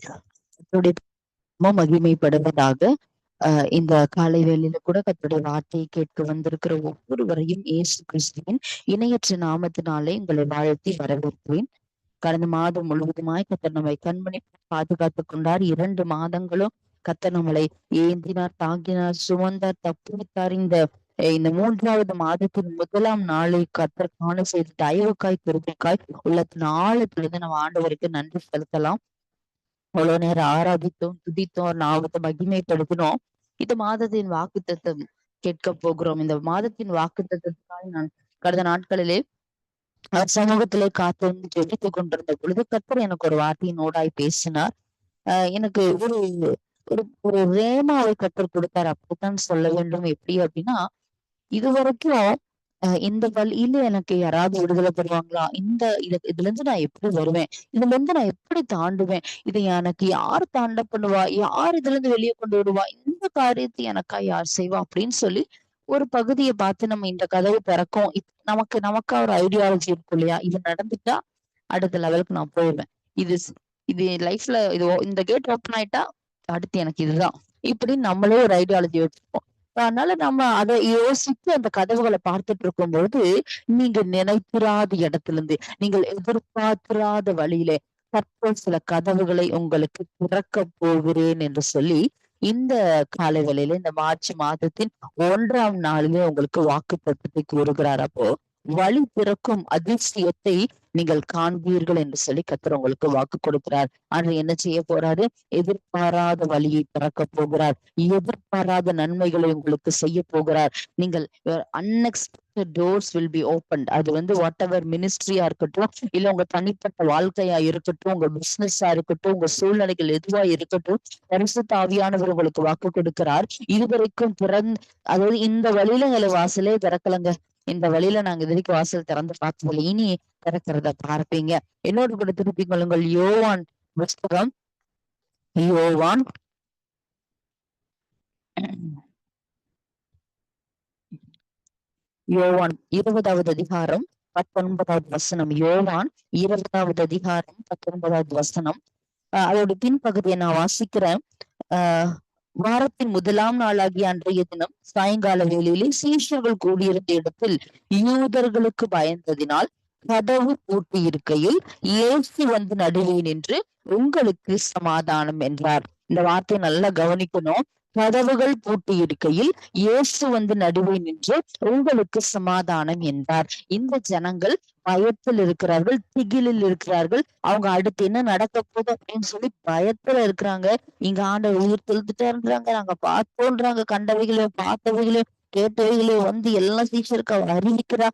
கர்த்தருடைய நாமம் மகிமைப்படுவதாக. இந்த காலை வேளையில கூட கர்த்தருடைய வார்த்தையை கேட்க வந்திருக்கிற ஒவ்வொருவரையும் இயேசு கிறிஸ்துவின் இணையற்ற நாமத்தினாலே உங்களை வாழ்த்தி வரவேற்கிறேன். கடந்த மாதம் முழுவதுமாய் கர்த்தர் நம்மை கண்மணி பாதுகாத்துக் கொண்டார். 2 மாதங்களும் கர்த்தர் நம்மளை ஏந்தினார், தாங்கினார், சுமந்தார், தப்புவித்தார். இந்த 3வது மாதத்தின் 1ஆம் நாளை கர்த்தர் காண செய்த தயவுக்காய், கிருபைக்காய் உள்ளத்தின் ஆழத்திலிருந்து நம்ம ஆண்டவருக்கு நன்றி செலுத்தலாம். அவ்வளவு நேரம் ஆராதித்தோம், துதித்தோம், நாமத்தை மகிமைப்படுத்தினோம். இந்த மாதத்தின் வாக்குத்தத்தம் கேட்க போகிறோம். இந்த மாதத்தின் வாக்குத்தத்தத்துக்காக நான் கடந்த நாட்களிலே அவர் சமூகத்திலே காத்திருந்து ஜெபித்துக் கொண்டிருந்த பொழுது கர்த்தர் எனக்கு ஒரு வார்த்தையின் ஊடாய் பேசினார். எனக்கு ஒரு ஒரு ஒரு ரேமாவை கர்த்தர் கொடுத்தார், அப்படித்தான் சொல்ல வேண்டும். எப்படி அப்படின்னா, இதுவரைக்கும் இந்த வழியில எனக்கு யாராவது விடுதலை தருவாங்களா? இதுல இருந்து நான் எப்படி வருவேன்? இதுல இருந்து நான் எப்படி தாண்டுவேன்? இதை எனக்கு யார் தாண்ட பண்ணுவா? யார் இதுல இருந்து வெளியே கொண்டு விடுவா? இந்த காரியத்தை எனக்கா யார் செய்வா? அப்படின்னு சொல்லி ஒரு பகுதியை பார்த்து நம்ம இந்த கதவு திறக்கும். நமக்கா ஒரு ஐடியாலஜி இருக்கும் இல்லையா? இது நடந்துட்டா அடுத்த லெவலுக்கு நான் போயிடுவேன். இது இது லைஃப்ல இந்த கேட் ஓப்பன் ஆயிட்டா அடுத்து எனக்கு இதுதான். இப்படி நம்மளே ஒரு ஐடியாலஜி வச்சிருப்போம். அதனால நம்ம அதை யோசித்து அந்த கதவுகளை பார்த்துட்டு இருக்கும்போது, நீங்க நினைத்திராத இடத்துல இருந்து, நீங்கள் எதிர்பார்த்திராத வழியிலே கர்த்தர் சில கதவுகளை உங்களுக்கு திறக்க போகிறேன் என்று சொல்லி, இந்த காலை வேளையில இந்த மார்ச் மாதத்தின் 1ஆம் நாளிலே உங்களுக்கு வாக்குத்தத்தத்தை கூறுகிறார். அப்போ வழி திறக்கும் அதிசயத்தை நீங்கள் காண்பீர்கள் என்று சொல்லி கர்த்தர் உங்களுக்கு வாக்கு கொடுக்கிறார். ஆனா என்ன செய்ய போறாரு? எதிர்பாராத வழியை திறக்க போகிறார். எதிர்பாராத நன்மைகளை உங்களுக்கு செய்ய போகிறார். நீங்கள் unexpected doors will be opened. அது வாட் எவர் மினிஸ்ட்ரியா இருக்கட்டும், இல்ல உங்க தனிப்பட்ட வாழ்க்கையா இருக்கட்டும், உங்க பிசினஸா இருக்கட்டும், உங்க சூழ்நிலைகள் எதுவா இருக்கட்டும், பரிசுத்த ஆவியானவர் உங்களுக்கு வாக்கு கொடுக்கிறார். இதுவரைக்கும் அதாவது இந்த வழியில எங்களை வாசலே திறக்கலங்க, இந்த வழியில நாங்க இது வரைக்கும் வாசல் திறந்து பார்த்ததில்லை, இனி திறக்கிறத பார்ப்பீங்க. என்னோடு கூட திருப்பிக் கொள்ளுங்கள். யோவான் புஸ்தகம், யோவான் 20வது அதிகாரம் 19வது வசனம். யோவான் 20வது அதிகாரம் 19வது வசனம். அதோட பின்பகுதியை நான் வாசிக்கிறேன். வாரத்தின் 1ஆம் நாளாகிய அன்றைய தினம் சாயங்கால வேளையிலே சீஷர்கள் கூடியிருந்த இடத்தில் யூதர்களுக்கு பயந்ததினால் கதவு பூட்டி இருக்கையில் இயேசு வந்து நடுவே நின்று உங்களுக்கு சமாதானம் என்றார். இந்த வார்த்தையை நல்லா கவனிக்கணும். கதவுகள் பூட்டி இருக்கையில் இயேசு வந்து நடுவே நின்று உங்களுக்கு சமாதானம் என்றார். இந்த ஜனங்கள் பயத்தில் இருக்கிறார்கள், திகிலில் இருக்கிறார்கள். அவங்க அடுத்து என்ன நடக்க போகுது அப்படின்னு சொல்லி பயத்துல இருக்கிறாங்க. இங்க ஆண்டவர் உயிர் தெழுந்துட்டாருன்றாங்க, நாங்க பார்த்தோன்றாங்க, கண்டவைகளையும் பார்த்தவைகளையும் கேட்டவைகளையும் வந்து எல்லாம் சீஷருக்கு அவர் அறிவிக்கிறா.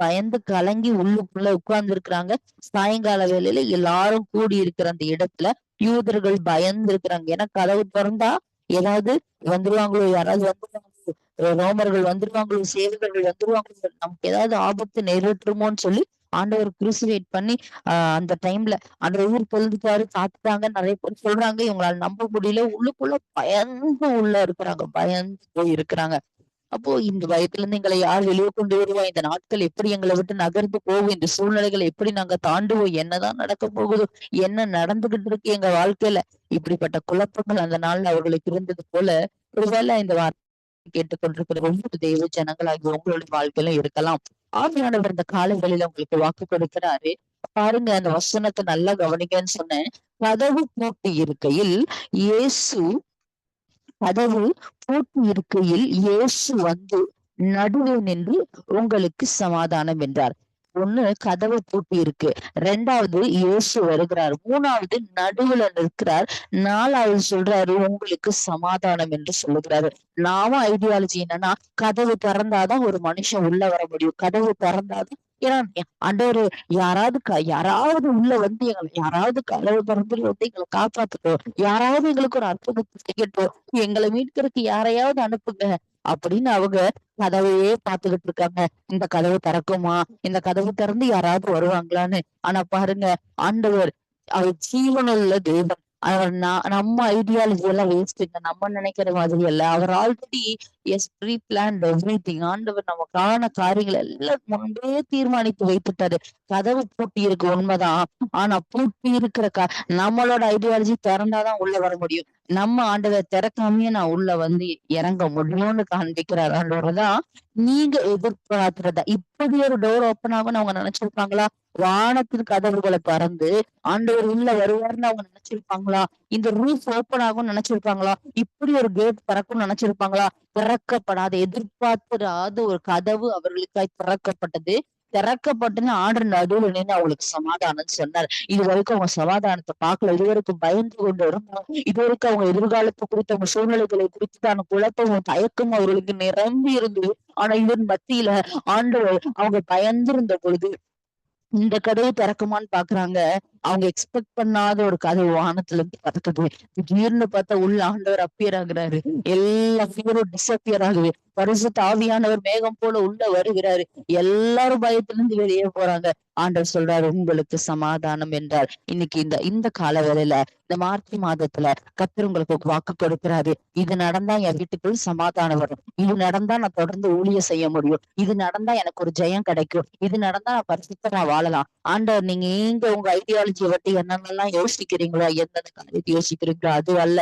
பயந்து கலங்கி உள்ளுக்குள்ள உட்கார்ந்து இருக்கிறாங்க. சாயங்கால வேளையில எல்லாரும் கூடி இருக்கிற அந்த இடத்துல யூதர்கள் பயந்து இருக்கிறாங்க. ஏன்னா கதவு திறந்தா ஏதாவது வந்துருவாங்களோ, யாராவது வந்துருவாங்களோ, ரோமர்கள் வந்துருவாங்களோ, சேவகர்கள் வந்துருவாங்களோ, நமக்கு ஏதாவது ஆபத்து நேரிட்டுருமோன்னு சொல்லி ஆண்டவர் குரூசிஃபைட் பண்ணி அந்த டைம்ல அந்த ஊர் பொழுதுக்காரு காத்துட்டாங்க. நிறைய பேர் சொல்றாங்க, இவங்களால நம்ப முடியல, உள்ளுக்குள்ள பயந்து உள்ள இருக்கிறாங்க, பயந்து போய் இருக்கிறாங்க. அப்போ இந்த பயத்துல இருந்து எங்களை யார் வெளியே கொண்டு வருவா? இந்த நாட்கள் எப்படி எங்களை விட்டு நகர்ந்து போகும்? இந்த சூழ்நிலைகளை எப்படி நாங்க தாண்டுவோம்? என்னதான் நடக்க போகுதோ? என்ன நடந்துகிட்டு இருக்கு எங்க வாழ்க்கையில? இப்படிப்பட்ட குழப்பங்கள் அந்த நாள்ல அவர்களுக்கு இருந்தது போல ஒருவேளை இந்த வார்த்தை கேட்டுக்கொண்டிருக்கிற ஒவ்வொரு தெய்வ ஜனங்களாகி உங்களுடைய வாழ்க்கையிலும் இருக்கலாம். ஆவியானவர் இந்த காலங்களில உங்களுக்கு வாக்கு கொடுக்கிறாரு. பாருங்க, அந்த வசனத்தை நல்லா கவனிங்கன்னு சொன்னேன். கதவு பூட்டி இருக்கையில் இயேசு கதவு பூட்டி இருக்கையில் இயேசு வந்து நடுவே நின்று உங்களுக்கு சமாதானம் என்றார். ஒண்ணு, கதவு பூட்டி இருக்கு. 2வது, இயேசு வருகிறார். 3வது, நடுவுல நிற்கிறார். 4வது சொல்றாரு உங்களுக்கு சமாதானம் என்று சொல்லுகிறாரு. நாம ஐடியாலஜி என்னன்னா, கதவு திறந்தாதான் ஒரு மனுஷன் உள்ள வர முடியும், கதவு திறந்தாதான். ஏன்னா ஆண்டவரு யாராவது உள்ள வந்து யாராவது கதவு திறந்து வந்து எங்களை காப்பாத்தட்டும், யாராவது எங்களுக்கு ஒரு அற்புதத்தை செய்யட்டும், எங்களை மீட்கிறதுக்கு யாரையாவது அனுப்புங்க அப்படின்னு அவங்க கதவையே பாத்துக்கிட்டு இருக்காங்க. இந்த கதவு திறக்குமா, இந்த கதவு திறந்து யாராவது வருவாங்களான்னு. ஆனா பாருங்க, ஆண்டவர் அவர் ஜீவனுள்ள தேவன். அவர் நம்ம ஐடியாலஜி எல்லாம் வேஸ்ட்டுங்க, நம்ம நினைக்கிற மாதிரி அல்ல. அவர் already has pre planned everything. ஆண்டவர் நமக்கான காரியங்கள் எல்லாம் முன்பே தீர்மானித்து வைத்துட்டாரு. கதவு பூட்டி இருக்கு உண்மைதான். ஆனா பூட்டி இருக்கிற நம்மளோட ஐடியாலஜி திறந்தாதான் உள்ள வர முடியும். நம்ம ஆண்டவர் திறக்காமயே நான் உள்ள வந்து இறங்க முடியும்னு காண்பிக்கிறார். ஆண்டவர் தான் நீங்க எதிர்பார்க்கிறதா இப்படி ஒரு டோர் ஓப்பன் ஆகும்னு அவங்க நினைச்சிருப்பாங்களா? வானத்தின் கதவுகளை திறந்து ஆண்டவர் உள்ள வருவார்னு அவங்க நினைச்சிருப்பாங்களா? இந்த ரூஃப் ஓப்பன் ஆகும்னு நினைச்சிருப்பாங்களா? இப்படி ஒரு கேட் திறக்கும்னு நினைச்சிருப்பாங்களா? திறக்கப்படாத எதிர்பார்த்திராத ஒரு கதவு அவர்களுக்காய் திறக்கப்பட்டது. திறக்கப்பட்டுன்னு ஆண்டர் நடுவுல நின்று அவங்களுக்கு சமாதானம் சொன்னார். இது வரைக்கும் அவங்க சமாதானத்தை பார்க்கல. இதுவரைக்கும் பயந்து கொண்டு இருந்தாங்க. இதுவரைக்கும் அவங்க எதிர்காலத்தை குறித்து அவங்க சூழ்நிலைகளை குறித்தான குழப்பமும் தயக்கமும் அவர்களுக்கு நிரம்பி இருந்தது. ஆனா இதன் மத்தியில ஆண்டவர் அவங்க பயந்திருந்த பொழுது இந்த கதவு திறக்குமான்னு பாக்குறாங்க. அவங்க எக்ஸ்பெக்ட் பண்ணாத ஒரு கதவு வானத்துல இருந்து திறக்குது. திடீர்னு பார்த்தா உள்ள ஆண்டவர் அப்பியர் ஆகுறாரு. எல்லா ஃபியரும் டிஸப்பியர் ஆகுது. பரிசுத்த ஆவியானவர் மேகம் போல உள்ள வருகிறாரு. எல்லாரும் பயத்திலிருந்து வெளியே போறாங்க. ஆண்டவர் சொல்றாரு உங்களுக்கு சமாதானம் என்றார். இன்னைக்கு இந்த இந்த கால வேளையில இந்த மார்ச் மாதத்துல கர்த்தர் உங்களுக்கு வாக்கு கொடுக்கிறாரு. இது நடந்தா என் வீட்டுக்குள் சமாதானம் வரும். இது நடந்தா நான் தொடர்ந்து ஊழியம் செய்ய முடியும். இது நடந்தா எனக்கு ஒரு ஜெயம் கிடைக்கும். இது நடந்தா நான் பரிசுத்தமா வாழலாம். ஆண்டவர் நீங்க உங்க ஐடியாலஜியை பத்தி என்னென்னலாம் யோசிக்கிறீங்களோ, எந்தெந்த காரியத்தை யோசிக்கிறீங்களோ அது அல்ல.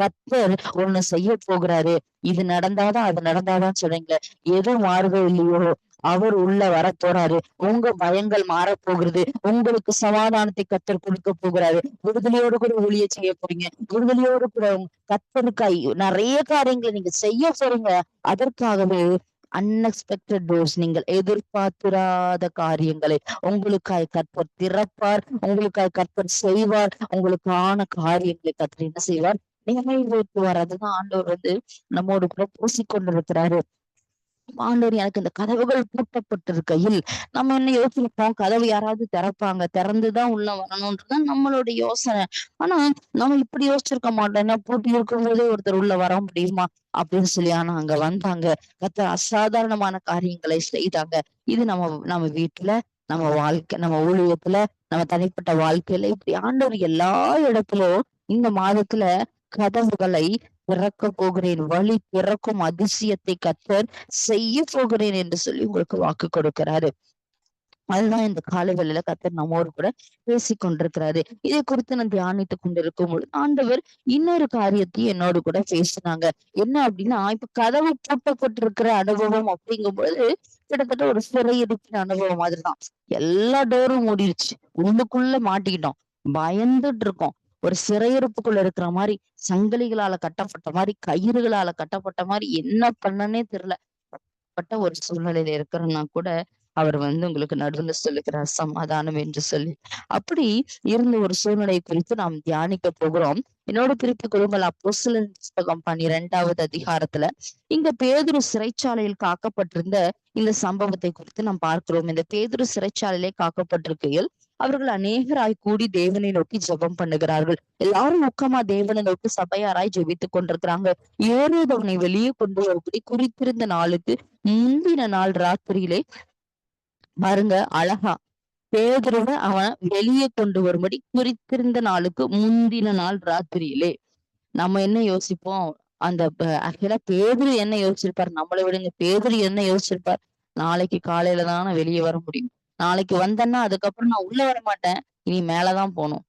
கர்த்தர் ஒண்ணு செய்ய போகிறாரு. இது நடந்தாதான் அது நடந்தாதான் சொல்றீங்களே, எது மாறுதோ இல்லையோ அவர் உள்ள வர போறாரு. உங்க பயங்கள் மாறப்போகிறது. உங்களுக்கு சமாதானத்தை கர்த்தர் கொடுக்க போகிறாரு. விடுதலையோடு கூட ஊழியம் செய்ய போறீங்க. விடுதலையோடு கூட கர்த்தருக்காய் நிறைய காரியங்களை நீங்க செய்ய போறீங்க. அதற்காகவே அன்எக்ஸ்பெக்டட் டோர்ஸ், நீங்கள் எதிர்பார்த்திராத காரியங்களை உங்களுக்காய் கர்த்தர் திறப்பார். உங்களுக்காய் கர்த்தர் செய்வார். உங்களுக்கான காரியங்களை கர்த்தர் என்ன செய்வார்? நிறைவேற்றுவார். அதுதான் ஆண்டவர் நம்மோடு கூட பூசிக்கொண்டிருக்கிறாரு. ஆண்டவர் எனக்கு இந்த கதவுகள் பூட்டப்பட்டிருக்கையில் நம்ம என்ன யோசிப்போம்? கதவு யாராவது திறப்பாங்க, திறந்துதான் உள்ள வரணும்ன்றதுதான் நம்மளோட யோசனை. ஆனா நம்ம இப்படி யோசிச்சிருக்க மாட்டோம். ஏன்னா பூட்டி இருக்கும்போதே ஒருத்தர் உள்ள வர முடியுமா அப்படின்னு சொல்லி. ஆனா அங்க வந்தாங்க. கர்த்தர் அசாதாரணமான காரியங்களை செய்தாங்க. இது நம்ம நம்ம வீட்டுல, நம்ம வாழ்க்கை, நம்ம ஊழியத்துல, நம்ம தனிப்பட்ட வாழ்க்கையில இப்படி ஆண்டவர் எல்லா இடத்திலும் இந்த மாதத்துல கதவுகளை திறக்க போகிறேன், வழி திறக்கும் அதிசயத்தை கர்த்தர் செய்ய போகிறேன் என்று சொல்லி உங்களுக்கு வாக்கு கொடுக்கிறாரு. அதுதான் இந்த காலை வேளையில கர்த்தர் நம்மோடு கூட பேசிக் கொண்டிருக்கிறாரு. இதை குறித்து நான் தியானித்துக் கொண்டிருக்கும் பொழுது ஆண்டவர் இன்னொரு காரியத்தையும் என்னோடு கூட பேசினாங்க. என்ன அப்படின்னா, இப்ப கதவு பூட்டப்பட்டிருக்கிற அனுபவம் அப்படிங்கும் பொழுது கிட்டத்தட்ட ஒரு சிறையிருப்பின் அனுபவம் மாதிரிதான். எல்லா டோரும் மூடிடுச்சு. உள்ளுக்குள்ள மாட்டிக்கிட்டோம். பயந்துட்டு இருக்கோம். ஒரு சிறையிருப்புக்குள்ள இருக்கிற மாதிரி, சங்கிலிகளால கட்டப்பட்ட மாதிரி, கயிறுகளால கட்டப்பட்ட மாதிரி, என்ன பண்ணனே தெரியல பட்ட ஒரு சூழ்நிலையில இருக்கிறன்னா கூட அவர் உங்களுக்கு நடுவுல சொல்லுகிறார் சமாதானம் என்று சொல்லி. அப்படி இருந்த ஒரு சூழ்நிலை குறித்து நாம் தியானிக்க போகிறோம். என்னோட திருப்பிக் கொள்ளுங்கள் அப்போஸ்தலர் புஸ்தகம் 12வது அதிகாரத்துல இங்க பேதுரு சிறைச்சாலையில் காக்கப்பட்டிருந்த இந்த சம்பவத்தை குறித்து நாம் பார்க்கிறோம். இந்த பேதுரு சிறைச்சாலையிலே காக்கப்பட்டிருக்கையில் அவர்கள் அநேகராய் கூடி தேவனை நோக்கி ஜெபம் பண்ணுகிறார்கள். எல்லாரும் முக்கமா தேவனை நோக்கி சபையாராய் ஜெபித்துக் கொண்டிருக்கிறாங்க. ஏரோது அவனை வெளியே கொண்டு வரும்படி குறித்திருந்த நாளுக்கு முந்தின நாள் ராத்திரியிலே, பாருங்க அழகா, பேதுருவை அவன் வெளியே கொண்டு வரும்படி குறித்திருந்த நாளுக்கு முந்தின நாள் ராத்திரியிலே. நம்ம என்ன யோசிப்போம்? அந்த ஆக்சுவலா பேதுரு என்ன யோசிச்சிருப்பார்? நம்மளை விடுங்க, பேதுரு என்ன யோசிச்சிருப்பார்? நாளைக்கு காலையில தானே வெளியே வர முடியும். நாளைக்கு வந்தேன்னா அதுக்கப்புறம் நான் உள்ள வர மாட்டேன், இனி மேலதான் போகணும்.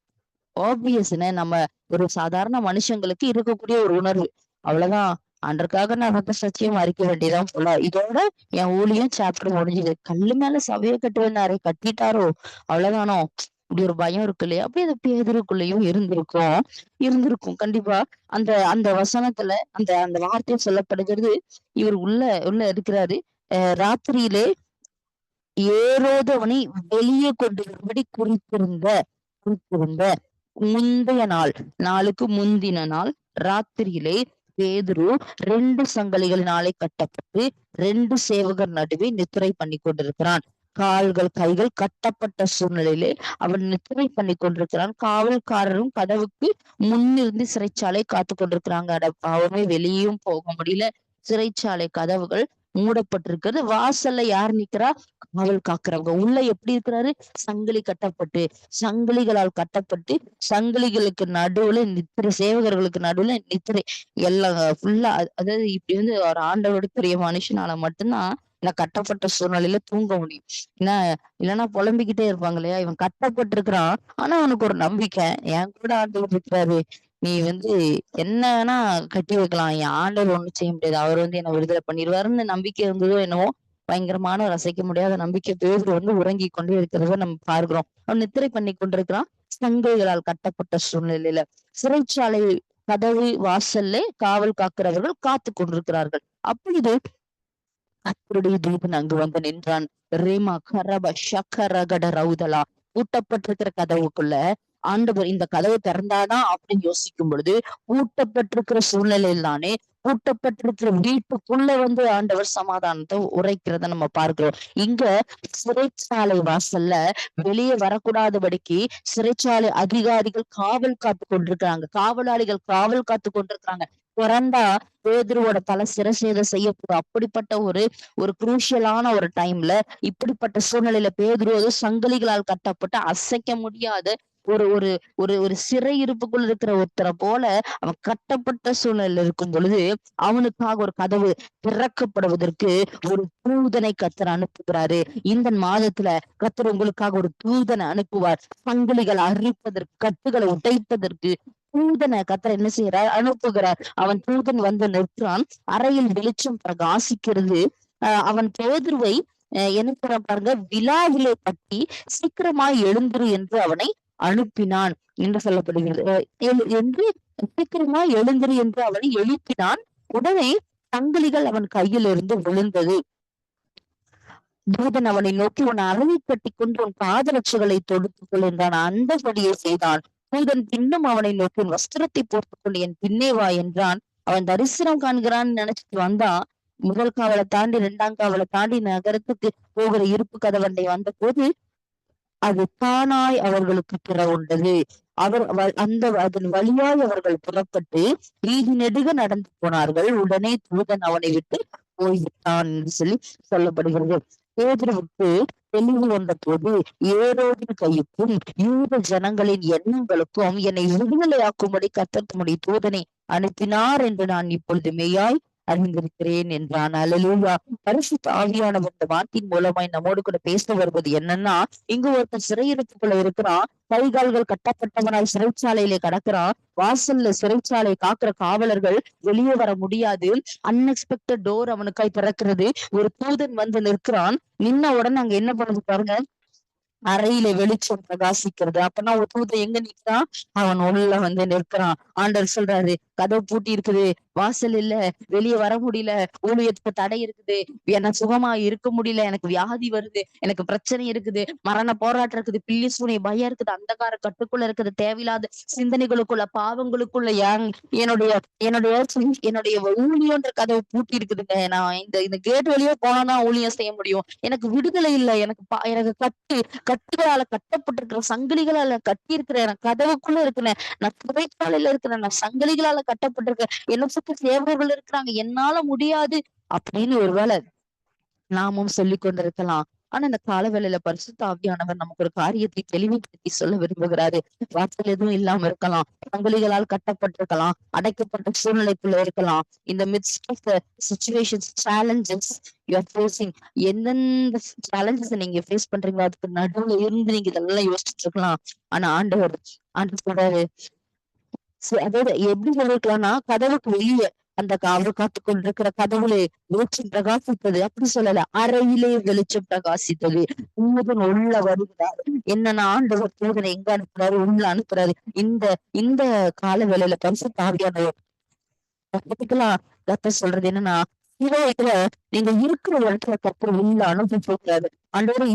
ஆப்வியஸ்ன்னு நம்ம ஒரு சாதாரண மனுஷங்களுக்கு இருக்கக்கூடிய ஒரு உணர்வு. அவ்வளவுதான், அன்றக்காக நான் ரத்த சத்தியம் அறிக்க வேண்டியதான் போல. இதோட என் ஊழியம் சாப்டர் முடிஞ்சுது. கல்லு மேல சபையை கட்டுவேன்னாரு, கட்டிட்டாரோ அவ்வளவுதானோ, இப்படி ஒரு பயம் இருக்கு இல்லையா? அப்படி அந்த பேதருக்குள்ளேயும் இருந்திருக்கும் கண்டிப்பா. அந்த அந்த வசனத்துல அந்த அந்த வார்த்தை சொல்லப்படுகிறது. இவர் உள்ள உள்ள இருக்கிறாரு. ராத்திரியிலே ஏரோது அவனை வெளியே கொண்டு வரும்படி குறித்திருந்த முந்தைய நாளுக்கு முந்தின நாள் ராத்திரியிலே பேதுரு 2 சங்கிலிகளினாலே கட்டப்பட்டு 2 சேவகர் நடுவே நித்திரை பண்ணி கொண்டிருக்கிறான். கால்கள் கைகள் கட்டப்பட்ட சூழ்நிலையிலே அவன் நித்திரை பண்ணி கொண்டிருக்கிறான். காவல்காரரும் கதவுக்கு முன்னிருந்து சிறைச்சாலை காத்து கொண்டிருக்கிறாங்க. அட பாவமே, வெளியும் போக முடியல. சிறைச்சாலை கதவுகள் மூடப்பட்டிருக்கிறது. வாசல்ல யார் நிக்கிறா? காவல் காக்கிறவங்க. உள்ள எப்படி இருக்கிறாரு? சங்கிலி கட்டப்பட்டு, சங்கிலிகளால் கட்டப்பட்டு, சங்கிலிகளுக்கு நடுவுல நித்திரை, சேவகர்களுக்கு நடுவுல நித்திரை. எல்லாம் ஃபுல்லா அதாவது இப்படி ஒரு ஆண்டவருக்குரிய மனுஷனால மட்டும்தான் இந்த கட்டப்பட்ட சூழ்நிலையில தூங்க முடியும். என்ன இல்லைன்னா புலம்பிக்கிட்டே இருப்பாங்க இல்லையா? இவன் கட்டப்பட்டிருக்கிறான், ஆனா அவனுக்கு ஒரு நம்பிக்கை, என் கூட ஆண்டவர் இருக்கிறாரு. நீ என்ன வேணா கட்டி வைக்கலாம், என் ஆண்டவர் ஒண்ணும் செய்ய முடியாது, அவர் என்ன விடுதலை பண்ணிடுவாருன்னு நம்பிக்கை இருந்ததோ என்னவோ. பயங்கரமான ரசிக்க முடியாத நம்பிக்கை பேதுரு உறங்கி கொண்டே இருக்கிறத நம்ம பார்க்கிறோம். அவன் நித்திரை பண்ணி கொண்டிருக்கிறான், சங்கைகளால் கட்டப்பட்ட சூழ்நிலையில. சிறைச்சாலை கதவு வாசல்ல காவல் காக்கிறவர்கள் காத்து கொண்டிருக்கிறார்கள். அப்பொழுது கர்த்தருடைய தூதன் அங்கு வந்து நின்றான். ரேமா கரப ஷக்கரகட ரவுதலா. பூட்டப்பட்டிருக்கிற கதவுக்குள்ள ஆண்டவர் இந்த கதவு திறந்தாதான் அப்படின்னு யோசிக்கும் பொழுது, பூட்டப்பட்டிருக்கிற சூழ்நிலையில் தானே, பூட்டப்பட்டிருக்கிற வீட்டுக்குள்ள ஆண்டவர் சமாதானத்தை உரைக்கிறத நம்ம பார்க்கிறோம். இங்க சிறைச்சாலை வாசல்ல வெளியே வரக்கூடாதபடிக்கு சிறைச்சாலை அதிகாரிகள் காவல் காத்து கொண்டிருக்கிறாங்க, காவலாளிகள் காவல் காத்து கொண்டிருக்கிறாங்க. திறந்தா பேதுருவோட தலை சிரசேதம் செய்யப்படும். அப்படிப்பட்ட ஒரு குரூஷியலான ஒரு டைம்ல, இப்படிப்பட்ட சூழ்நிலையில பேதுரு சங்கிலிகளால் கட்டப்பட்டு அசைக்க முடியாத ஒரு ஒரு ஒரு ஒரு சிறை இருப்புக்குள் இருக்கிற ஒருத்தரை போல அவன் கட்டப்பட்ட சூழ்நிலையில இருக்கும் பொழுது, அவனுக்காக ஒரு கதவு திறக்கப்படுவதற்கு ஒரு தூதனை கர்த்தர் அனுப்புகிறாரு. இந்த மாதத்துல கர்த்தர் உங்களுக்காக ஒரு தூதனை அனுப்புவார். சங்கிலிகளை அறுப்பதற்கு, கட்டுகளை உடைப்பதற்கு தூதனை கர்த்தர் என்ன செய்யறார்? அனுப்புகிறார். அவன் தூதன் வந்து நிற்கிறான். அறையில் வெளிச்சம் பிரகாசிக்கிறது. அவன் பேதுருவை என்ன சொல்றான் பாருங்க, விழாவிலே கட்டி சீக்கிரமாய் எழுந்திரு என்று அவனை அனுப்பினான் என்று சொல்லப்படுகிறது. என்று சீக்கிரமாய் எழுந்திரு என்று அவனை எழுப்பினான். உடனே சங்கிலிகள் அவன் கையிலிருந்து விழுந்தது. தூதன் அவனை நோக்கி, உன் அறையை கட்டி கொண்டு உன் பாதரட்சைகளை தொடுத்துக் கொள் என்றான். அந்தபடியே செய்தான். தூதன் பின்னும் அவனை நோக்கி, உன் வஸ்திரத்தை போர்த்துக் கொண்டு என் பின்னே வா என்றான். அவன் தரிசனம் காண்கிறான்னு நினைச்சிட்டு வந்தான். முதல் காவலை தாண்டி 2ஆம் காவலை தாண்டி நகரத்துக்கு போகிற இருப்பு கதவண்டை வந்த போது அது தானாய் அவர்களுக்கு திறவுண்டது. அதன் வழியாய் அவர்கள் புறப்பட்டு வீதி நெடுக நடந்து போனார்கள். உடனே தூதன் அவனை விட்டு போய்விட்டான் என்று சொல்லப்படுகிறது. பேதுருவுக்கு தெளிவு வந்த போது ஏரோதின் கையுக்கும் யூத ஜனங்களின் எண்ணங்களுக்கும் என்னை விடுதலையாக்கும்படி கர்த்தர் தம்முடைய தூதனை அனுப்பினார் என்று நான் இப்பொழுது மெய்யாய் அறிந்திருக்கிறேன் என்றான். அல்லேலூயா. பரிசுத்த ஆவியானவர் இந்த வார்த்தையின் மூலமாய் நம்மோடு கூட பேச வருவது என்னன்னா, இங்கு ஒருத்தன் சிறையிருப்புக்குள்ள இருக்கிறான், கைகால்கள் கட்டப்பட்டவனாய் சிறைச்சாலையிலே கடக்கிறான். வாசல்ல சிறைச்சாலை காக்குற காவலர்கள் வெளியே வர முடியாது. அன்எக்ஸ்பெக்டட் டோர் அவனுக்காய் திறக்கிறது. ஒரு தூதன் வந்து நிற்கிறான். நின்ன உடனே அங்க என்ன பண்ணுது பாருங்க, அறையில வெளிச்சம் பிரகாசிக்கிறது. அப்பனா ஒரு தூதன் எங்க நிற்கிறான்? அவன் உள்ள வந்து நிற்கிறான். ஆண்டவர் சொல்றாரு, கதவு பூட்டி இருக்குது, வாசல் இல்ல, வெளியே வர முடியல, ஊழியத்துக்கு தடை இருக்குது, எனக்கு சுகமா இருக்க முடியல, எனக்கு வியாதி வருது, எனக்கு பிரச்சனை இருக்குது, மரண போராட்டம் இருக்குது, பில்லி சூனிய பயம் இருக்குது, அந்தகார கட்டுக்குள்ள இருக்குது, தேவையில்லாத சிந்தனைகளுக்குள்ள, பாவங்களுக்குள்ள என்னுடைய என்னுடைய என்னுடைய ஊழியன்ற கதவு பூட்டி இருக்குதுங்க. நான் இந்த கேட் வழியே போனா ஊழியம் செய்ய முடியும். எனக்கு விடுதலை இல்லை, எனக்கு கட்டுகளால கட்டப்பட்டிருக்கிற, சங்கிலிகளால கட்டி இருக்கிறேன், நான் கதவுக்குள்ள இருக்கிறேன், நான் சிறைச்சாலையில இருக்கிறேன், நான் சங்கிலிகளால கட்டப்பட்டிருக்கேன், என்ன சுத்தி சேவகர்கள் இருக்கிறாங்க, என்னால முடியாது அப்படின்னு ஒருவேளை நாமும் சொல்லிக் கொண்டிருக்கலாம். ஆனா இந்த காலவேளையில பரிசுத்த ஆவியானவர் நமக்கு ஒரு காரியத்தை தெளிவுபடுத்தி சொல்ல விரும்புகிறாரு. வாசல் எதுவும் இல்லாம இருக்கலாம், சங்கிலிகளால் கட்டப்பட்டிருக்கலாம், அடைக்கப்பட்ட சூழ்நிலைக்குள்ள இருக்கலாம். இந்த midst of the situations, challenges you are facing, எந்தெந்த சேலஞ்சஸ் நீங்க ஃபேஸ் பண்றீங்களோ அதுக்கு நடுவுல இருந்து நீங்க இதெல்லாம் யோசிச்சுட்டு இருக்கலாம். ஆனா ஆண்டவர் சொல்றாரு, அதாவது எப்படி சொல்லிருக்கலாம்னா, கதவுக்கு வெளியே அந்த அவர் காத்து கொண்டிருக்கிற கதவுல வெளிச்சம் பிரகாசித்தது அப்படி சொல்லல, அறையிலே வெளிச்சம் பிரகாசித்தது. தூதன் உள்ள வருகிறார். என்னன்னா, ஆண்டவர் தூதனை எங்க அனுப்புறாரு? உள்ள அனுப்புறாரு. இந்த இந்த கால வேளையில பரிசுத்த ஆவியானவர் கர்த்தர் சொல்றது என்னன்னா, இதுல நீங்க இருக்கிற இடத்துல கர்த்தர் உள்ள அனுப்பக்கூடாது. ஆண்டவர்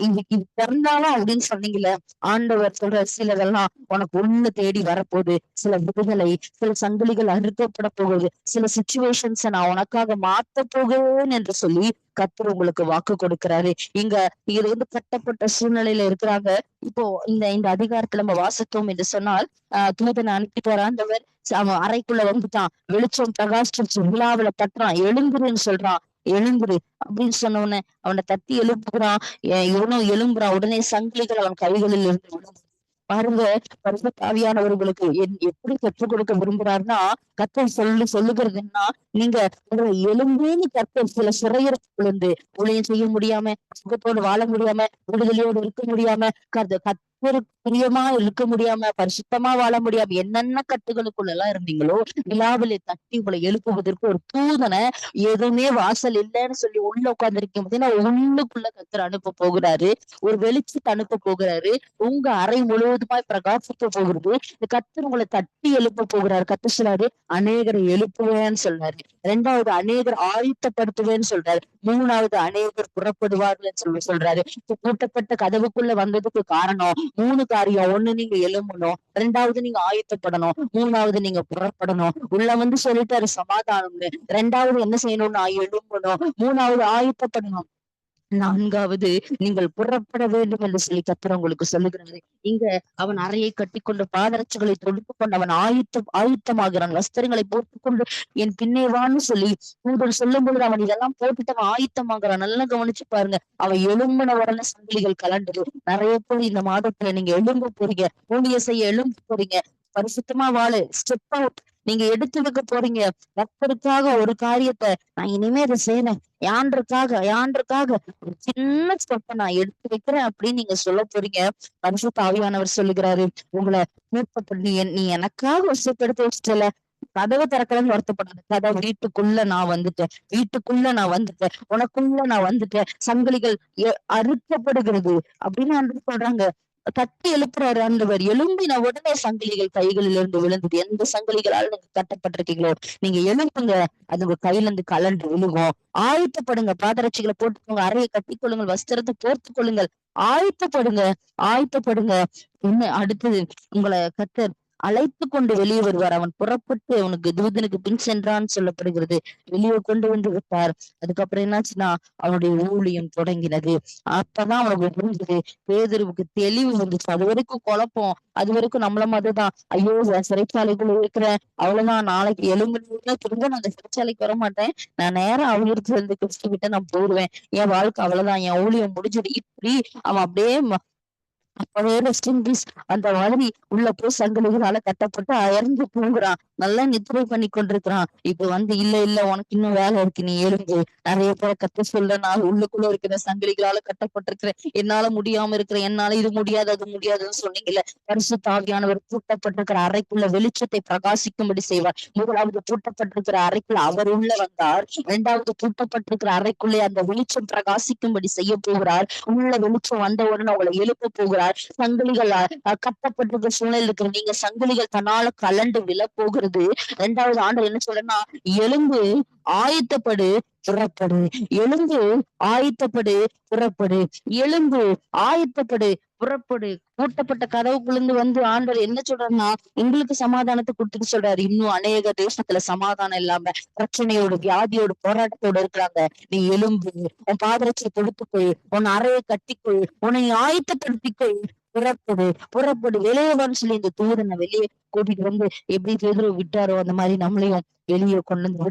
இது திறந்தாலும் அப்படின்னு சொன்னீங்கல்ல, ஆண்டவர் சொல்ற சிலதெல்லாம் உனக்கு உள்ள தேடி வரப்போகுது. சில விடுதலை, சில சங்கிலிகள் அறுக்கப்பட போகுது, சில சிச்சுவேஷன்ஸ் நான் உனக்காக மாத்த போகிறேன் என்று சொல்லி கர்த்தர் உங்களுக்கு வாக்கு கொடுக்கிறாரு. இங்க இது கட்டப்பட்ட சூழ்நிலையில இருக்கிறாங்க. இப்போ இந்த அதிகாரத்துல நம்ம வாசித்தோம் என்று சொன்னால், தூதனை அனுப்பிட்டு வராண்டவர் அவன் அறைக்குள்ள வந்துட்டான். வெளிச்சம் பிரகாசிச்சு விழாவில தட்டுறான், எழுந்துருன்னு சொல்றான். எழுந்துரு அப்படின்னு சொன்ன உடனே அவனை தட்டி எழுப்புகிறான். இவனும் எழும்புறான். உடனே சங்கிலிகள் அவன் கைகளில் இருந்து விழுந்தது. பாருங்க, பரிசுத்த ஆவியானவர்களுக்கு எப்படி கற்றுக் கொடுக்க விரும்புறாருன்னா, கர்த்தர் சொல்லுகிறதுன்னா, நீங்க உங்களை எலும்புன்னு கர்த்தர் சில சிறையிருப்புல இருந்து ஊழியம் செய்ய முடியாம, சுகத்தோடு வாழ முடியாம, விடுதலையோடு இருக்க முடியாம, கர்த்தருக்கு பிரியமா இருக்க முடியாம, பரிசுத்தமா வாழ முடியாம, என்னென்ன கட்டுகளுக்குள்ள எல்லாம் இருந்தீங்களோ, விழாவிலே தட்டி உங்களை எழுப்புவதற்கு ஒரு தூதனை, எதுவுமே வாசல் இல்லைன்னு சொல்லி உள்ள உட்கார்ந்திருக்கும் போது உள்ளுக்குள்ள கர்த்தர் அனுப்ப போகிறாரு. ஒரு வெளிச்சத்தை அனுப்ப போகிறாரு. உங்க அறை முழுவதுமாய் பிரகாசிக்க போகிறது. இந்த கர்த்தர் உங்களை தட்டி எழுப்ப போகிறாரு. கர்த்தர் சொல்றாரு, அநேகரை எழுப்புவேன்னு சொல்றாரு. 2வது அநேகர் ஆயத்தப்படுத்துவேன்னு சொல்றாரு. 3வது அநேகர் புறப்படுவார்கள் சொல்றாரு. பூட்டப்பட்ட கதவுக்குள்ள வந்ததுக்கு காரணம் 3 காரியம். 1, நீங்க எழும்பணும். 2வது நீங்க ஆயத்தப்படணும். 3வது நீங்க புறப்படணும். உள்ள வந்து சொல்லிட்டாரு சமாதானம்னு. 2வது என்ன செய்யணும்னா எழும்பணும். 3வது ஆயத்தப்படணும். 4வது நீங்கள் புறப்பட வேண்டும் என்று சொல்லி கர்த்தர் உங்களுக்கு சொல்லுகிறாரு. இங்க அவன் அறையை கட்டிக்கொண்டு பாதரட்சைகளை தொடுத்துக் கொண்டு அவன் ஆயுத்தமாகிறான். வஸ்திரங்களை போட்டுக்கொண்டு என் பின்னே வான்னு சொல்லி தூதர் சொல்லும் பொழுது அவன் இதெல்லாம் போட்டுட்டு அவன் ஆயுத்தமாகறான். நல்லா கவனிச்சு பாருங்க. அவன் எழும்பின உடனே சங்கிலிகள் கலண்டது. நிறைய பேர் இந்த மாதத்துல நீங்க எழும்ப போறீங்க. ஊழியம் செய்ய எழும்ப போறீங்க. பரிசுத்தமா வாழு. Step out. நீங்க எடுத்து வைக்க போறீங்க. கர்த்தருக்காக ஒரு காரியத்தை நான் இனிமே இதை செய்யறேன். யாண்டுக்காக ஒரு சின்ன ஸ்டெப்ப நான் எடுத்து வைக்கிறேன் அப்படின்னு நீங்க சொல்ல போறீங்க. பரிசுத்த ஆவியானவர் சொல்லுகிறாரு, உங்களை நீ எனக்காக ஒரு ஸ்டெப் எடுத்து வச்சுட்டல, கதவை திறக்கலன்னு வருத்தப்படாத. கதவு வீட்டுக்குள்ள நான் வந்துட்டேன், உனக்குள்ள நான் வந்துட்டேன். சங்கிலிகள் அறுக்கப்படுகிறது அப்படின்னு சொல்றாங்க. தட்டி எழுப்புறாரு ஆண்டவர். எழும்பின உடனே சங்கிலிகள் கைகளில் இருந்து விழுந்தது. எந்த சங்கிலிகளால் நீங்க கட்டப்பட்டிருக்கீங்களோ நீங்க எழுப்புங்க, அது உங்க கையில இருந்து கலண்டு விழுகும். ஆயத்தப்படுங்க, பாதரட்சிகளை போட்டுக்கோங்க, அறையை கட்டிக்கொள்ளுங்கள், வஸ்திரத்தை போர்த்து கொள்ளுங்கள், ஆயத்தப்படுங்க. இன்னும் அடுத்தது, உங்களை கர்த்தர் அழைத்து கொண்டு வெளியே வருவார். அவன் புறப்பட்டு அவனுக்கு தூதனுக்கு பின் சென்றான்னு சொல்லப்படுகிறது. வெளியே கொண்டு வந்து விட்டார். அதுக்கப்புறம் என்னாச்சுன்னா அவனுடைய ஊழியம் தொடங்கினது. அப்பதான் அவனுக்கு புரிஞ்சது. பேதுருவுக்கு தெளிவு வந்துச்சு. அது வரைக்கும் குழப்பம், அது வரைக்கும் நம்மள மாதிரிதான். ஐயோ, சிறைச்சாலைக்குள்ள இருக்கிறேன், அவ்வளவுதான், நாளைக்கு எலும்பு திரும்ப நான் அந்த சிறைச்சாலைக்கு வர மாட்டேன், நான் நேரம் அவங்களுக்கு இருந்து கிறிஸ்து கிட்ட நான் போடுவேன், என் வாழ்க்கை அவ்வளவுதான், என் ஊழியம் முடிஞ்சுது, இப்படி அவன் அப்படியே அப்பவே அந்த மாதிரி உள்ள போய் சங்கிலிகளால கட்டப்பட்டு அயர்ந்து தூங்குறான். நல்லா நித்திரை பண்ணி கொண்டிருக்கிறான். இப்ப இல்ல உனக்கு இன்னும் வேலை இருக்கு, நீ எழுந்து. நிறைய பேரை கத்த சொல்ல, நான் உள்ளுக்குள்ள இருக்கிற சங்கிலிகளால கட்டப்பட்டிருக்கிறேன், என்னால முடியாம இருக்கிறேன், என்னால இது முடியாது அது முடியாதுன்னு சொன்னீங்கல்ல. பரிசுத்த ஆவியானவர் பூட்டப்பட்டிருக்கிற அறைக்குள்ள வெளிச்சத்தை பிரகாசிக்கும்படி செய்வார். 1வது பூட்டப்பட்டிருக்கிற அறைக்குள்ள அவர் உள்ள வந்தார். 2வது பூட்டப்பட்டிருக்கிற அறைக்குள்ளே அந்த வெளிச்சம் பிரகாசிக்கும்படி செய்ய போகிறார். உள்ள வெளிச்சம் வந்த உடனே உங்களை எழுப்ப போகிறார். சங்கிலிகள் கட்டப்பட்டிருக்கிற சூழ்நிலை இருக்கிற நீங்க சங்கிலிகள் தன்னால கலண்டு விழ போகிறது. 2வது ஆண்டவர் என்ன சொல்றேன்னா, எலும்பு, ஆயத்தப்படு, புறப்படு. எலும்பு, ஆயத்தப்படு, புறப்படு. எலும்பு, ஆயத்தப்படு, புறப்படு. பூட்டப்பட்ட கதவுக்குள்ள வந்து ஆண்டவர் என்ன சொல்றாருன்னா, உங்களுக்கு சமாதானத்தை கொடுத்துட்டு சொல்றாரு. இன்னும் அநேக தேசத்துல சமாதானம் இல்லாம பிரச்சனையோடு, வியாதியோடு, போராட்டத்தோடு இருக்கிறாங்க. நீ எலும்பு, உன் பாதரட்சை கொடுத்துக்கொள், உன் அறையை கட்டிக்கொள், உன்னை ஆயத்தப்படுத்திக்கொள், புறப்படு வெளியேவான்னு சொல்லி இந்த தூதனை வெளியே கூட்டிட்டு வந்து எப்படி பேதுருவை விட்டாரோ அந்த மாதிரி நம்மளையும் வெளியே கொண்டு வந்து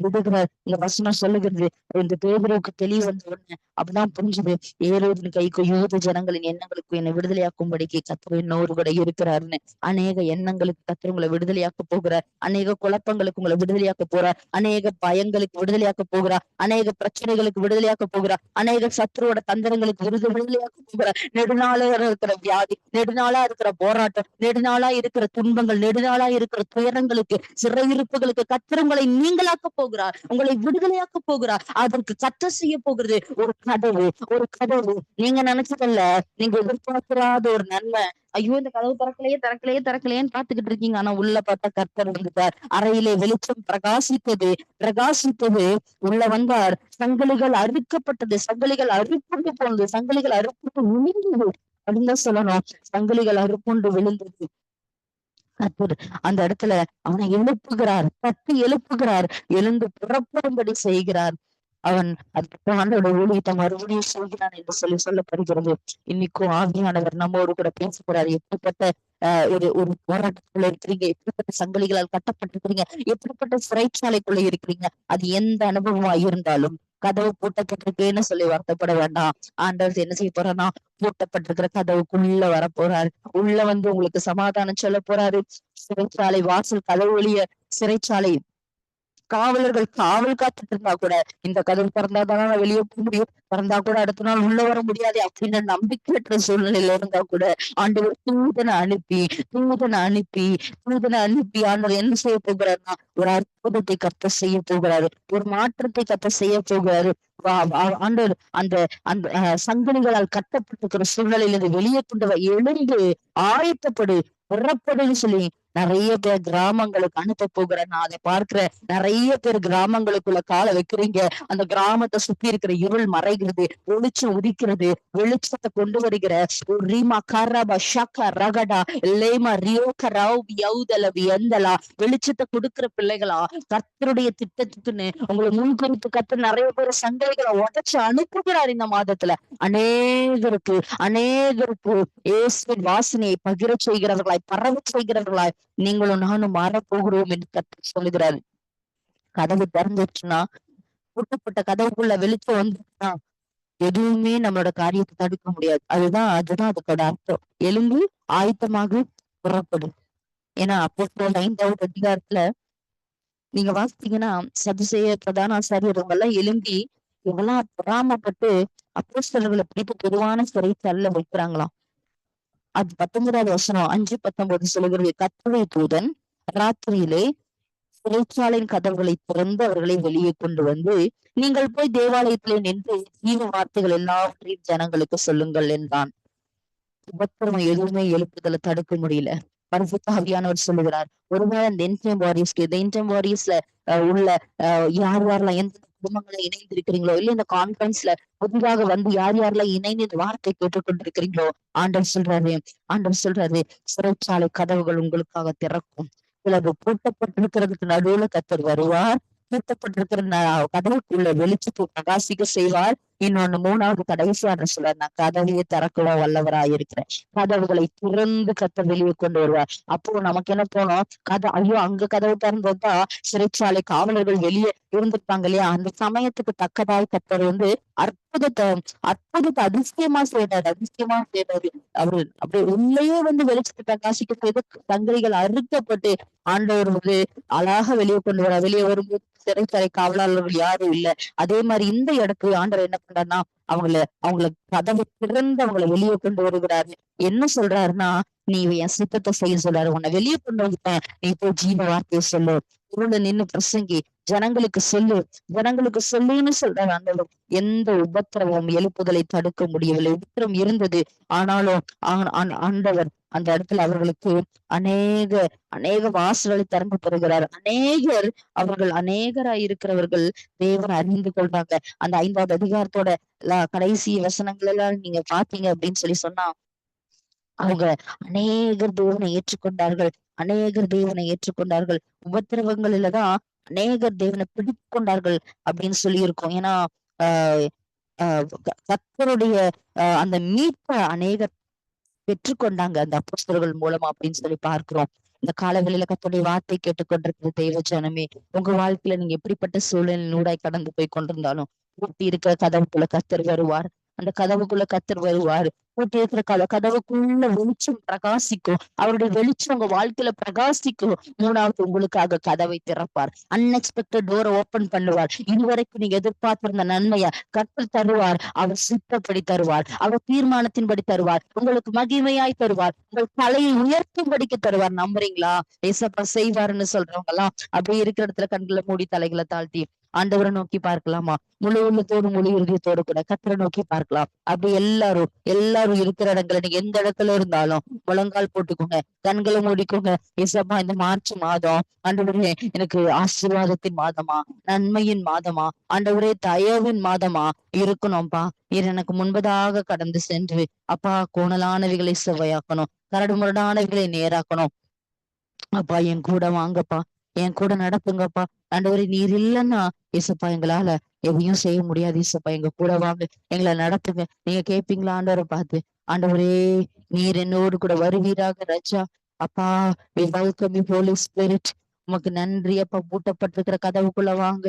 விடுகிறார். இந்த வசனம் சொல்லுகிறது. இந்த பேதுருவுக்கு தெளிவு வந்த உடனே அப்படிதான் புரிஞ்சுது. ஏரோதின் கைக்கு யூத ஜனங்களின் எண்ணங்களுக்கு என்னை விடுதலையாக்கும்படிக்கு கர்த்தர் இன்னொரு கூட இருக்கிறாருன்னு. அநேக எண்ணங்களுக்கு கர்த்தர் உங்களை விடுதலையாக்க போகிறார். அநேக குழப்பங்களுக்கு உங்களை விடுதலையாக்க போறார். அநேக பயங்களுக்கு விடுதலையாக்க போகிறார். அநேக பிரச்சனைகளுக்கு விடுதலையாக்க போகிறார். அநேக சத்துருவோட தந்திரங்களுக்கு விடுதலையாக்க போகிறார். நெடுநாளா இருக்கிற வியாதி, நெடுநாளா இருக்கிற போராட்டம், நெடுநாளா இருக்கிற துன்பங்கள், நெடுநாளா இருக்கிற துயரங்களுக்கு, சிறையிருப்புகளுக்கு கர்த்தர் உங்களை நீங்களாக்க போகிறார். உங்களை விடுதலையாக்க போகிறார். அதற்கு கர்த்தர் செய்ய போகிறது ஒரு கதவு. நீங்க நினைச்சதல்ல, நீங்க எதிர்பார்க்காத ஒரு நன்மை. ஐயோ, இந்த கதவு திறக்கலையேன்னு பாத்துக்கிட்டு இருக்கீங்க. ஆனா உள்ள பார்த்தா கர்த்தர் வந்துட்டார். அறையிலே வெளிச்சம் பிரகாசித்தது. உள்ள வந்தார். சங்கிலிகள் அறுக்கப்பட்டது. சங்கிலிகள் அறுப்புண்டு போனது. சங்கிலிகள் அறுப்புண்டு விழுந்தது அப்படின்னு சொல்லணும். சங்கிலிகள் அறுப்புண்டு விழுந்தது. கர்த்தர் அந்த இடத்துல அவனை எழுப்புகிறார். தட்டி எழுப்புகிறார். எழுந்து புறப்படும்படி செய்கிறார். அவன் அதுக்கப்புறம் ஆண்டோட ஊழியத்தை மறுபடியும் செய்கிறான் என்று சொல்லப்படுகிறது. இன்னைக்கும் ஆவியானவர் நம்மோடு கூட பேச போறாரு. எப்படிப்பட்ட ஒரு ஒரு போராட்டத்துல இருக்கிறீங்க, எப்படிப்பட்ட சங்கிலிகளால் கட்டப்பட்டிருக்கிறீங்க, எப்படிப்பட்ட சிறைச்சாலைக்குள்ள இருக்கிறீங்க, அது எந்த அனுபவமா இருந்தாலும் கதவு பூட்டப்பட்டிருக்கேன்னு சொல்லி வருத்தப்பட வேண்டாம். ஆண்டவர் என்ன செய்ய போறாருன்னா, பூட்டப்பட்டிருக்கிற கதவுக்குள்ள வர போறாரு. உள்ள வந்து உங்களுக்கு சமாதானம் சொல்ல போறாரு. சிறைச்சாலை வாசல் கதவு வழிய சிறைச்சாலை காவலர்கள் காவல் காத்துட்டு இருந்தா கூட இந்த கதவு திறந்தாதானே நான் வெளியே போக முடியும், திறந்தா கூட அடுத்த நாள் உள்ள வர முடியாது அப்படின்னு நம்பிக்கையற்ற சூழ்நிலையில இருந்தா கூட ஆண்டவர் தூதனை அனுப்பி ஆண்டவர் என்ன செய்ய போகிறாருன்னா, ஒரு அற்புதத்தை கத்த செய்ய போகிறாரு, ஒரு மாற்றத்தை கத்த செய்ய போகிறாரு. ஆண்டவர் அந்த அந்த சங்கடிகளால் கட்டப்பட்டிருக்கிற சூழ்நிலையில இருந்து வெளியே கொண்டு எழுந்து ஆயத்தப்படு, புறப்படுன்னு சொல்லி நிறைய பேர் கிராமங்களுக்கு அனுப்ப போகிறேன். நான் அதை பார்க்கிறேன். நிறைய பேர் கிராமங்களுக்குள்ள காலை வைக்கிறீங்க. அந்த கிராமத்தை சுத்தி இருக்கிற இருள் மறைகிறது, வெளிச்சம் உதிக்கிறது, வெளிச்சத்தை கொண்டு வருகிற ஒரு ரீமா கரபா ஷக்கா ரகடா லேமா ரியோக ராவ் யௌதல வியந்தலா வெளிச்சத்தை கொடுக்கிற பிள்ளைகளா கர்த்தருடைய திட்டத்துக்குன்னு உங்களை முன்குறித்து கர்த்தர் நிறைய பேர் சந்தைகளை உடைச்சு அனுப்புகிறார் இந்த மாதத்துல. அநேகருக்கு அநேகருக்கு இயேசுவின் வாசனையை பகிர செய்கிறவர்களாய், பரவ செய்கிறவர்களாய் நீங்களும் நானும் மாறப்போகிறோம் என்று கர்த்தர் சொல்லுகிறாரு. கதவு திறந்துச்சுன்னா, பூட்டப்பட்ட கதவுக்குள்ள வெளிச்சம் வந்துச்சுன்னா எதுவுமே நம்மளோட காரியத்தை தடுக்க முடியாது. அதுதான் அதுக்கோட அர்த்தம். எழும்பி ஆயத்தமாக புறப்படும். ஏன்னா அப்போஸ்தலர் 5வது அதிகாரத்துல நீங்க வாசித்தீங்கன்னா, சதுசேய பிரதான ஆசாரியர்கள் எல்லாம் எழும்பி இவெல்லாம் பொறாமப்பட்டு அப்போஸ்தலர்களை பிடித்து பொதுவான சிறைச்சாலையில வைக்கிறாங்களாம். அது 19வது வசனம் 5:19 சொல்லுகிறது, கர்த்தருடைய தூதன் ராத்திரியிலே சிறைச்சாலையின் கதவுகளை திறந்து அவர்களை வெளியே கொண்டு வந்து, நீங்கள் போய் தேவாலயத்திலே நின்று ஜீவ வார்த்தைகள் எல்லாவற்றையும் ஜனங்களுக்கு சொல்லுங்கள் என்றான். உபத்திரவம் எதுவுமே எழுப்புதலை தடுக்க முடியல. பரிசுத்த ஆவியானவர் சொல்லுகிறார், ஒருவேளை இந்த இன்டர்ம் வாரியர்ஸ்ல உள்ள யார் யாரெல்லாம் எந்த குடும்பங்களை இணைந்து இருக்கிறீங்களோ, இல்ல இந்த கான்ஃபரன்ஸ்ல புதிதாக வந்து யார் யாரெல்லாம் இணைந்து இந்த வார்த்தை கேட்டுக்கொண்டிருக்கிறீங்களோ, ஆண்டவர் சொல்றாரு சிறைச்சாலை கதவுகள் உங்களுக்காக திறக்கும். சிலது பூட்டப்பட்டிருக்கிறதுக்கு நடுவுல கர்த்தர் வருவார். பூட்டப்பட்டிருக்கிற கதவுக்குள்ள வெளிச்சத்தை பிரகாசிக்க செய்வார். இன்னொன்னு 3வது கடைசியான சொல்றார், நான் கதவையே திறக்கவும் வல்லவராயிருக்கிறேன். கதவுகளை திறந்து கர்த்தர் வெளியே கொண்டு வருவார். அப்போ நமக்கு என்ன தோணும், ஐயோ அங்க கதவு திறந்தா சிறைச்சாலை காவலர்கள் வெளியே இருந்திருப்பாங்க இல்லையா, அந்த சமயத்துக்கு தக்கதாய் கர்த்தர் வந்து அற்புதத்தை அதிசயமா செய்யறாரு. அவரு அப்படியே உள்ளேயே வந்து வெளிச்சத்தை பிரகாசிக்க செய்து சங்கிலிகள் அறுக்கப்பட்டு ஆண்டவர் வந்து அழகாக வெளியே கொண்டு வர. வெளியே வரும்போது சிறைச்சாலை காவலாளர்கள் யாரும் இல்ல. அதே மாதிரி இந்த இடத்துல ஆண்டவர் என்ன பண்றாருன்னா, அவங்கள கதவை திறந்து அவங்களை வெளியே கொண்டு வருகிறாரு. என்ன சொல்றாருன்னா, நீ என் சித்தத்தை செய்ய சொல்றாரு. உன்னை வெளியே கொண்டு வந்துட்டேன், நீ போய் ஜீவ வார்த்தையை சொல்லு, இருள நின்னு பிரசங்கி, ஜனங்களுக்கு சொல்லுன்னு சொல்றாரு ஆண்டவர். எந்த உபத்திரவம் எழுப்புதலை தடுக்க முடியவில்லை. உபத்திரம் இருந்தது, ஆனாலும் ஆண்டவர் அந்த இடத்துல அவர்களுக்கு அநேக வாசல்களை திறந்து தருகிறார். அநேகராய் இருக்கிறவர்கள் தேவனை அறிந்து கொள்றாங்க. அந்த 5வது அதிகாரத்தோட கடைசி வசனங்கள் எல்லாம் நீங்க பாத்தீங்க அப்படின்னு சொன்னா, அவங்க அநேகர் தேவனை ஏற்றுக்கொண்டார்கள். உபத்திரவங்களிலதான் அநேகர் தேவனை பிடித்து கொண்டார்கள் அப்படின்னு சொல்லி இருக்கோம். ஏன்னா ஆஹ் கர்த்தருடைய அந்த மீட்பை அநேகர் பெற்றுக்கொண்டாங்க அந்த அப்போஸ்தலர்கள் மூலமா அப்படின்னு சொல்லி பார்க்கிறோம். இந்த காலங்களில கர்த்தருடைய வார்த்தை கேட்டுக்கொண்டிருக்கிற தெய்வ ஜனமே, உங்க வாழ்க்கையில நீங்க எப்படிப்பட்ட சூழலினூடாய் கடந்து போய் கொண்டிருந்தாலும் பூட்டி இருக்கிற கதவுக்குள்ள கர்த்தர் வருவார். அந்த கதவுக்குள்ள கர்த்தர் வருவார். பூட்டி இருக்கிற கதவுக்குள்ள வெளிச்சம் பிரகாசிக்கும். அவருடைய வெளிச்சம் உங்க வாழ்க்கையில பிரகாசிக்கும். 3வது உங்களுக்காக கதவை திறப்பார். அன்எக்ஸ்பெக்டட் டோரை ஓபன் பண்ணுவார். இதுவரைக்கும் நீங்க எதிர்பார்த்திருந்த நன்மைய கர்த்தர் தருவார். அவர் சித்தப்படி தருவார். அவர் தீர்மானத்தின்படி தருவார். உங்களுக்கு மகிமையாய் தருவார். உங்கள் தலையை உயர்த்தும்படிக்கு தருவார். நம்புறீங்களா? ஏசப்பா செய்வாருன்னு சொல்றவங்க எல்லாம் அப்படியே இருக்கிற இடத்துல கண்களை மூடி தலைகளை தாழ்த்தி ஆண்டவரை நோக்கி பார்க்கலாமா? முழு உள்ளத்தோடு முழு இறுதியத்தோடு கூட கர்த்தரை நோக்கி பார்க்கலாம். அப்படி எல்லாரும் இருக்கிற இடத்துல நீங்க எந்த இடத்துல இருந்தாலும் முழங்கால் போட்டுக்கோங்க, கண்களை மூடிக்கோங்க. ஏசப்பா, இந்த மார்ச் மாதம் ஆண்டவரே எனக்கு ஆசீர்வாதத்தின் மாதமா, நன்மையின் மாதமா, ஆண்டவரே தயவின் மாதமா இருக்கணும்பா. எனக்கு முன்பதாக கடந்து சென்று அப்பா கோணலானவைகளை செவ்வையாக்கணும், கரடு முரடானவைகளை நேராக்கணும். அப்பா என் கூட வாங்கப்பா, என் கூட நடத்துங்கப்பா. ஆண்டவரே நீர் இல்லைன்னா ஏசப்பா எங்களால எதையும் செய்ய முடியாது இசப்பா. எங்க கூட வாங்க, எங்களை நடத்துங்க. நீங்க கேட்பீங்களா ஆண்டவரை பார்த்து? ஆண்டவரே, நீர் என்னோடு கூட வருவீராக ராஜா. அப்பா, we welcome you Holy Spirit. உமக்கு நன்றி அப்பா. பூட்டப்பட்டிருக்கிற கதவுக்குள்ள வாங்க.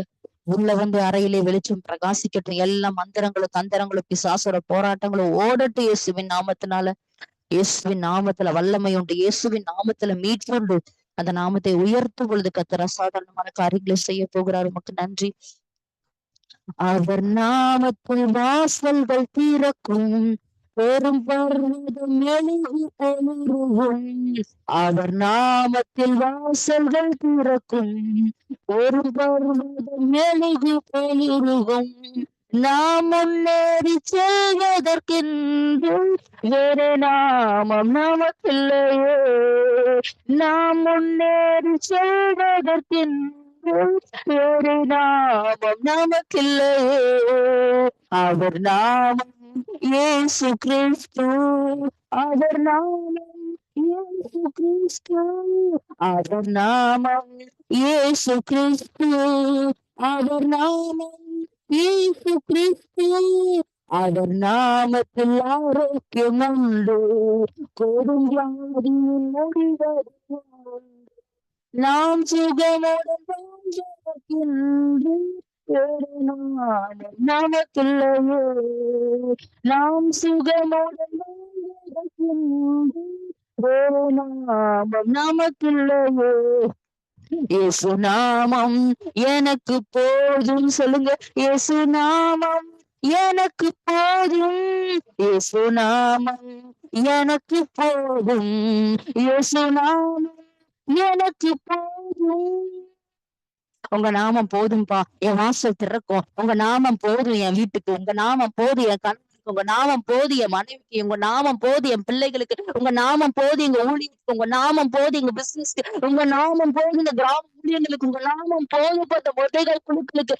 உள்ள வந்து அறையிலே வெளிச்சம் பிரகாசிக்கட்டும். எல்லா மந்திரங்களும் தந்திரங்களும் பிசாசோட போராட்டங்களும் ஓடட்டும் இயேசுவின் நாமத்தினால. இயேசுவின் நாமத்துல வல்லமை உண்டு. இயேசுவின் நாமத்துல மீட்பு உண்டு. அந்த நாமத்தை உயர்த்தும் பொழுது கர்த்தர் அசாதாரணமான காரியங்களை செய்ய போகிறார். உமக்கு நன்றி. அவர் நாமத்தில் வாசல்கள் திறக்கும், பெரும் பர்வதம் எழுகி பொழியும். அவர் நாமத்தில் வாசல்கள் திறக்கும், பெரும் பர்வதம் எழுகி பொழியும். நாம் முன்னேறி செல்வதற்கென்று வேறு நாமம் நமக்கில்லையே. நாம் முன்னேறி செல்வதற்கென்று வேறு நாமம் நமக்கில்லையே. அவர் நாமம் இயேசு கிறிஸ்து. அவர் நாமம் இயேசு கிறிஸ்து. அவர் நாமம் இயேசு கிறிஸ்து. அவர் நாமம் இயேசு கிறிஸ்து. அவர் நாமத்தில் ஆரோக்கியம் உண்டு, கொடும் வியாதியின் முடிவது. நாம் சுகமுடன் வாழ்வதற்கென்று வேறு நாமம் நமக்கில்லையே. நாம் சுகமுடன் வாழ்வதற்கென்று வேறு நாமம் நமக்கில்லையே. இயேசு நாமம் எனக்கு போதும். சொல்லுங்க, இயேசு நாமம் எனக்கு போதும். இயேசு நாமம் எனக்கு போதும். இயேசு நாமம் எனக்கு போதும். உங்க நாமம் போதும்பா, என் வாசல் திறக்கும். உங்க நாமம் போதும் என் வீட்டுக்கு. உங்க நாமம் போதும் என் கணவனுக்கு. உங்க நாமம் போதும் என் மனைவிக்கு. உங்க நாமம் போதும் என் பிள்ளைகளுக்கு. உங்க நாமம் போதும் எங்க ஊழியருக்கு. உங்க நாமம் போதும் எங்க பிசினஸ்க்கு. உங்க நாமம் போதும் இந்த கிராம ஊழியர்களுக்கு. உங்க நாமம் போதும் இந்த முறைகள் குழுக்களுக்கு,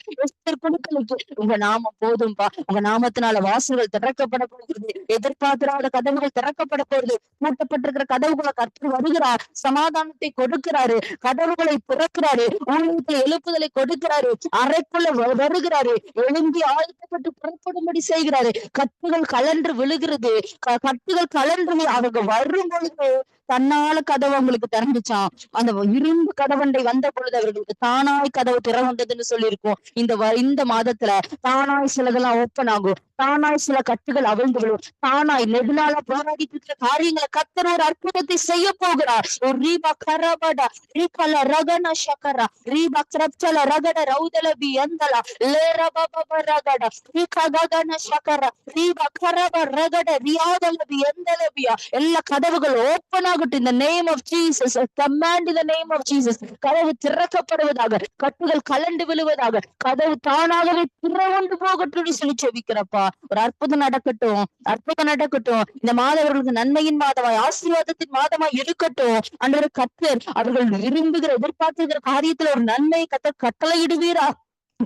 குழுக்களுக்கு. உங்க நாமம் போதும்பா. உங்க நாமத்தினால வாசல்கள் திறக்கப்பட போகிறது. எதிர்பார்க்காத கதவுகள் திறக்கப்பட போகுது. மூட்டப்பட்டிருக்கிற கதவுகளை கர்த்தர் வருகிறார். சமாதானத்தை கொடுக்கிறாரு. கதவுகளை திறக்கிறாரு. ஊழியத்தை எழுப்புதலை கொடுக்கிறாரு. அறைக்குள்ள வருகிறாரு. எழும்பி ஆயத்தப்பட்டு புறப்படும்படி செய்கிறாரு. கட்டுகள் கலன்று விழுகிறது. கட்டுகள் கலன்று அவங்க வரும் பொழுது தன்னால கதவு அவங்களுக்கு திறந்துச்சான். அந்த இரும்பு கதவண்டை வந்த பொழுது அவர்களுக்கு தானாய் கதவு திறந்ததுன்னு சொல்லியிருக்கோம். இந்த மாதத்துல தானாய் சிலதெல்லாம் ஓப்பன் ஆகும். தானாய் சில கட்டுகள் அவிழ்ந்து விடும். தானாய் நெடுநாளா போராடிட்டு இருக்கிற காரியங்களை கர்த்தர் ஒரு அற்புதத்தை செய்ய போகிறார். ஒரு ரீபா கரபடா ரீகல ரகன சக்கரா ரீபா கிரப்சல ரகட ரௌதலபி எந்தலா லேரபப ரகட ரீகா ககன சக்கரா ரீபா கரப ரகட ரியாதலபி எந்தலபியா. எல்லா கதவுகள் ஓப்பன் ஆகட்டும். இந்த நேம் ஆஃப் ஜீசஸ். கமாண்ட் இந்த நேம் ஆஃப் ஜீசஸ். கதவு திறக்கப்படுவதாக. கட்டுகள் கலண்டு விழுவதாக. கதவு தானாகவே திறவுண்டு போகட்டும் சொல்லி செபிக்கிறப்பா. ஒரு அற்புதம் நடக்கட்டும். அற்புதம் நடக்கட்டும். இந்த மாதம் அவர்களுக்கு நன்மையின் மாதமாய், ஆசீர்வாதத்தின் மாதமாய் இருக்கட்டும். அன்று கர்த்தர் அவர்கள் விரும்புகிற எதிர்பார்த்துகிற காரியத்துல ஒரு நன்மையை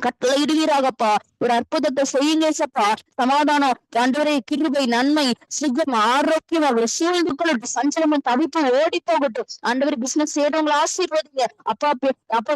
கட்டளையிடுவீராகப்பா. ஒரு அற்புதத்தை செய்யுங்க சப்பா. சமாதானம், ஆண்டவரே, கிருபை, நன்மை, சுகம், ஆரோக்கியம் அவர்களை சூழ்ந்து கொள்ளட்டும். சஞ்சலமும் தவிப்பு ஓடி போகட்டும். ஆண்டவரே, பிசினஸ் செய்யறவங்களை ஆசீர்வதிங்க அப்பா.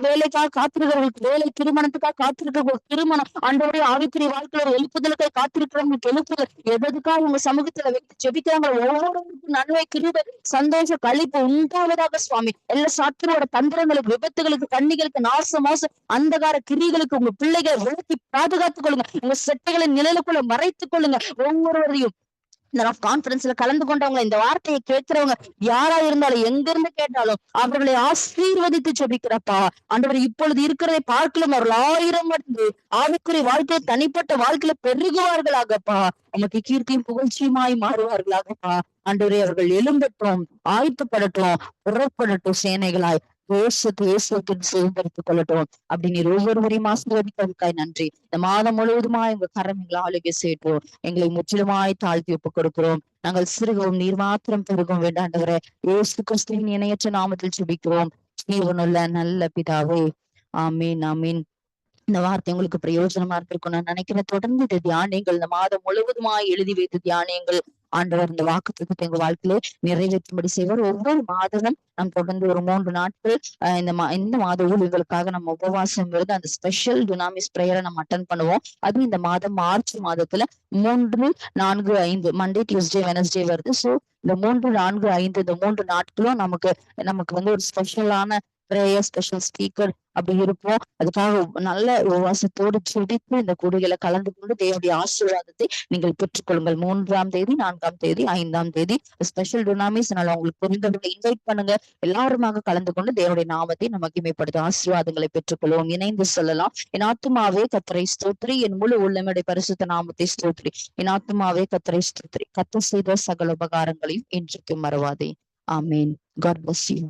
வேலைக்காக காத்திருக்கிறவங்களுக்கு வேலை, திருமணத்துக்காக காத்திருக்கிறவங்களுக்கு திருமணம், ஆண்டவரே, ஆவிக்குரிய வாழ்க்கையில எழுப்புதலுக்காக காத்திருக்கிறவங்களுக்கு எழுப்புதல், எதற்காக உங்க சமூகத்துல வைத்து ஜெபிக்கிறாங்க ஒவ்வொருவருக்கும் நன்மை, கிருபை, சந்தோஷம், களிப்பு உண்டாவதாக சுவாமி. எல்லா சாத்திரோட தந்திரங்களுக்கு, விபத்துகளுக்கு, கண்ணிகளுக்கு, நாச மோசம், அந்தகார கிரிகளுக்கு உங்க பிள்ளைகளை விலக்கி பாதுகாத்துக் கொள்ளுங்க. உங்க செட்டைகளை நிழலுக்குள்ள மறைத்துக் கொள்ளுங்க. ஒவ்வொருவரையும் இந்த கான்பரன்ஸ்ல கலந்து கொண்டவங்க, இந்த வார்த்தையை கேட்கிறவங்க யாரா இருந்தாலும், எங்க இருந்து கேட்டாலும் அவர்களை ஆசீர்வதித்து ஜெபிக்கிறப்பா. ஆண்டவர், இப்பொழுது இருக்கிறதை பார்க்கலாம் அவர்கள் 1000 மடங்கு ஆவிக்குரிய வாழ்க்கையை, தனிப்பட்ட வாழ்க்கையில பெருகுவார்களாகப்பா. நமக்கு கீர்த்தியும் புகழ்ச்சியுமாய் மாறுவார்களாகப்பா. ஆண்டவரே, அவர்கள் எழும்பட்டும், ஆயத்தப்படட்டும், புறப்படட்டும் சேனைகளாய். இயேசுக்கு சுதந்திரித்துக் கொள்ளட்டும். அப்படி நீர் ஒவ்வொருவரையும் ஆசீர்வதிப்பதற்காய் நன்றி. இந்த மாதம் முழுவதுமா எங்க கரம் எங்களை ஆளுகை செய்யட்டும். எங்களை முற்றிலுமாய் தாழ்த்தி ஒப்புக் கொடுக்கிறோம். நாங்கள் சிறுகவும் நீர் மாத்திரம் பெருகவும் வேண்டாண்டவரே. இயேசு கிறிஸ்துவின் இணையற்ற நாமத்தில் ஜெபிக்கிறோம் ஜீவனுள்ள நல்ல பிதாவே. ஆமீன், ஆமீன். இந்த வார்த்தை உங்களுக்கு பிரயோஜனமா இருந்திருக்கும் நான் நினைக்கிறேன். தொடர்ந்து இது தியானியங்கள். இந்த மாதம் முழுவதுமாய் எழுதி வைத்து தியானியங்கள். ஆண்டவர் இந்த வாக்குத்தத்தத்தை எங்க வாழ்க்கையிலே நிறைவேற்றும்படி செய்வார். ஒவ்வொரு மாதமும் நாம் தொடர்ந்து ஒரு 3 நாட்கள் இந்த மாத ஊழியர்களுக்காக நம்ம உபவாசம் இருந்து அந்த ஸ்பெஷல் டுனாமிஸ் பிரேயரை நம்ம அட்டன் பண்ணுவோம். அதுவும் இந்த மாதம் மார்ச் மாதத்துல 3, 4, 5 மண்டே, டியூஸ்டே, வெனஸ்டே வருது. சோ இந்த 3, 4, 5 இந்த 3 நாட்களும் நமக்கு வந்து ஒரு ஸ்பெஷலான பிரேயர், ஸ்பெஷல் ஸ்பீக்கர் அப்படி இருப்போம். அதுக்காக நல்ல உபவாசத்தோடு துடித்து இந்த கூடுகையில கலந்து கொண்டு தேவனுடைய ஆசீர்வாதத்தை நீங்கள் பெற்றுக்கொள்ளுங்கள். 3ஆம் தேதி, 4ஆம் தேதி, 5ஆம் தேதி ஸ்பெஷல் டுனாமிஸ். அதனால உங்களுக்கு தெரிந்தவர்களை இன்வைட் பண்ணுங்க. எல்லாருமாக கலந்து கொண்டு தேவனுடைய நாமத்தை நம்ம மகிமைப்படுத்த ஆசீர்வாதங்களை பெற்றுக்கொள்வோம். இணைந்து சொல்லலாம். என் ஆத்துமாவே கர்த்தரை ஸ்தோத்திரி, என் முழு உள்ளமுடைய பரிசுத்த நாமத்தை ஸ்தோத்திரி. என் ஆத்துமாவே கர்த்தரை ஸ்தோத்திரி, கர்த்தர் செய்த சகல உபகாரங்களையும் என்றைக்கும் மறவாதே. ஆமேன். God bless you.